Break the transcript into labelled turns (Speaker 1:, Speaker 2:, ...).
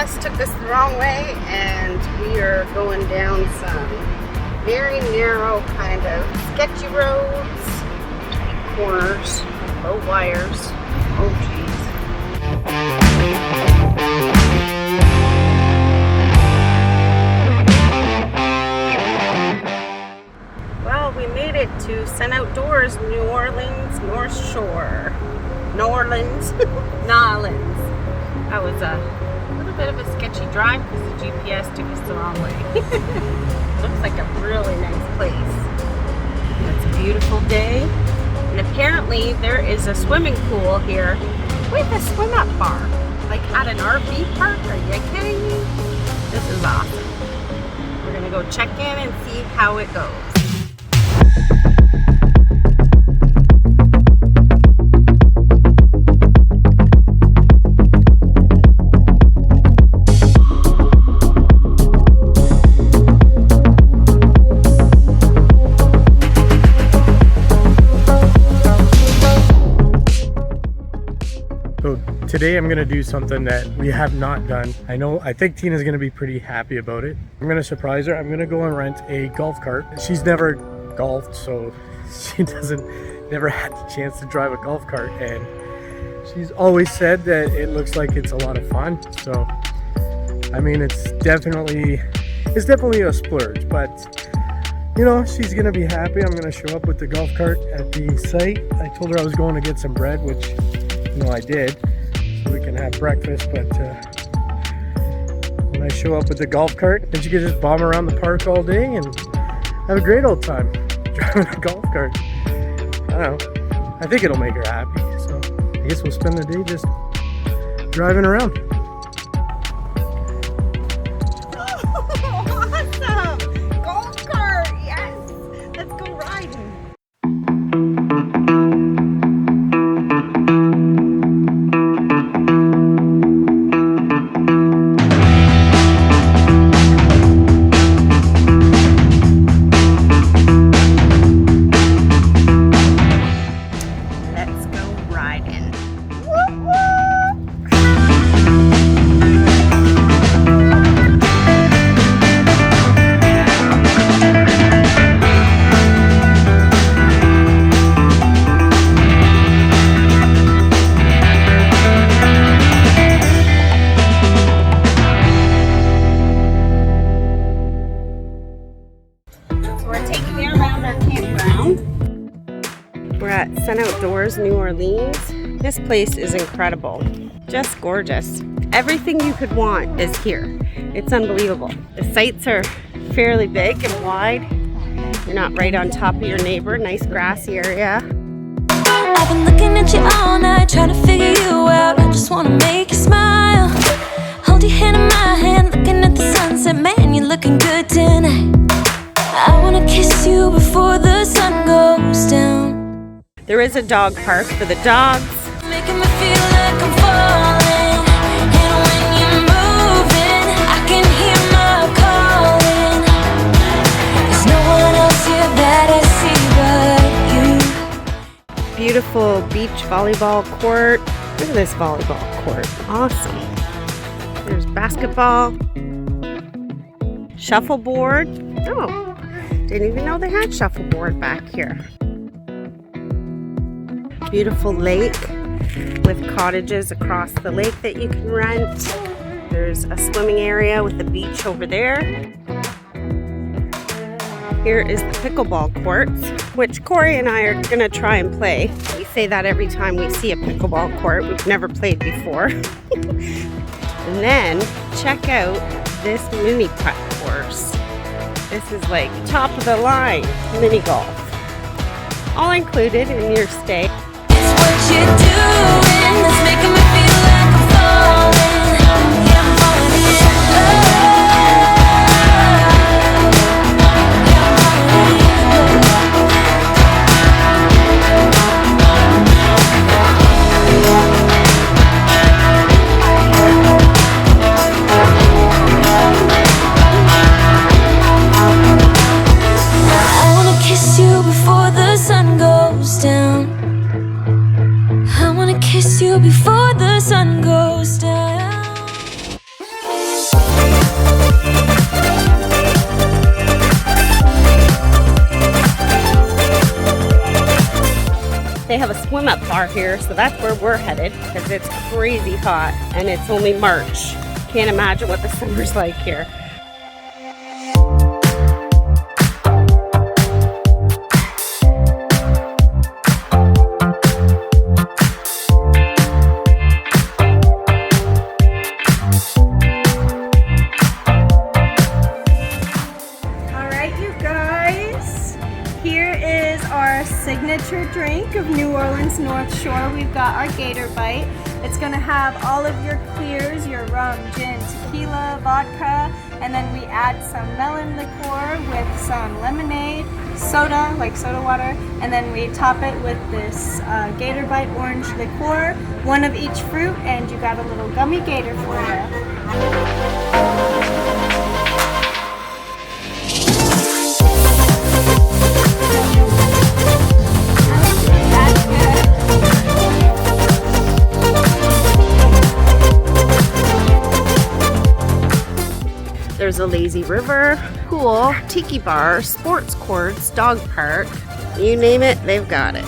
Speaker 1: GPS took us the wrong way, and we are going down some very narrow, kind of sketchy roads, corners, low wires. Oh geez. Well, we made it to Sun Outdoors, New Orleans, North Shore. New Orleans. Nolans. That was a little bit of a sketchy drive because the GPS took us the wrong way. Looks like a really nice place. It's a beautiful day. And apparently there is a swimming pool here with a swim up bar. Like at an RV park. Are you kidding me? This is awesome. We're gonna go check in and see how it goes.
Speaker 2: So today I'm gonna do something that we have not done. I think Tina's gonna be pretty happy about it. I'm gonna surprise her. I'm gonna go and rent a golf cart. She's never golfed, so she never had the chance to drive a golf cart, and she's always said that it looks like it's a lot of fun. So I mean, it's definitely a splurge, but you know, she's gonna be happy. I'm gonna show up with the golf cart at the site. I told her I was going to get some bread, which I did, so we can have breakfast, but when I show up with the golf cart, then she can just bomb around the park all day and have a great old time driving a golf cart. I don't know, I think it'll make her happy, so I guess we'll spend the day just driving around.
Speaker 1: Awesome! Golf cart, yes! Let's go riding. We're at Sun Outdoors, New Orleans. This place is incredible. Just gorgeous. Everything you could want is here. It's unbelievable. The sites are fairly big and wide. You're not right on top of your neighbor. Nice grassy area.
Speaker 3: I've been looking at you all night, trying to figure you out. I just want to make you smile. Hold your hand in my hand, looking at the sunset. Man, you're looking good tonight. I want to kiss you before the sun goes down.
Speaker 1: There is a dog park for the dogs.
Speaker 3: Making me feel like I'm falling. And when you're moving, I can hear my calling. There's no one else here that I see but you.
Speaker 1: Beautiful beach volleyball court. Look at this volleyball court. Awesome. There's basketball. Shuffleboard. Oh, didn't even know they had shuffleboard back here. Beautiful lake with cottages across the lake that you can rent. There's a swimming area with the beach over there. Here is the pickleball courts, which Corey and I are gonna try and play. We say that every time we see a pickleball court. We've never played before. And then check out this mini putt course. This is like top of the line mini golf. All included in your stay.
Speaker 3: What you're doing is making me feel like I'm falling. Yeah, I'm falling in love. Yeah, I'm falling I wanna kiss you before the sun goes down. I wanna kiss
Speaker 1: They have a swim up bar here, so that's where we're headed because it's crazy hot and it's only March. Can't imagine what the summer's like here.
Speaker 4: Signature drink of New Orleans North Shore. We've got our Gator Bite. It's gonna have all of your clears, your rum, gin, tequila, vodka, and then we add some melon liqueur with some lemonade, soda, like soda water, and then we top it with this Gator Bite orange liqueur, one of each fruit, and you got a little gummy gator for you.
Speaker 1: There's a lazy river, pool, tiki bar, sports courts, dog park. You name it, they've got it.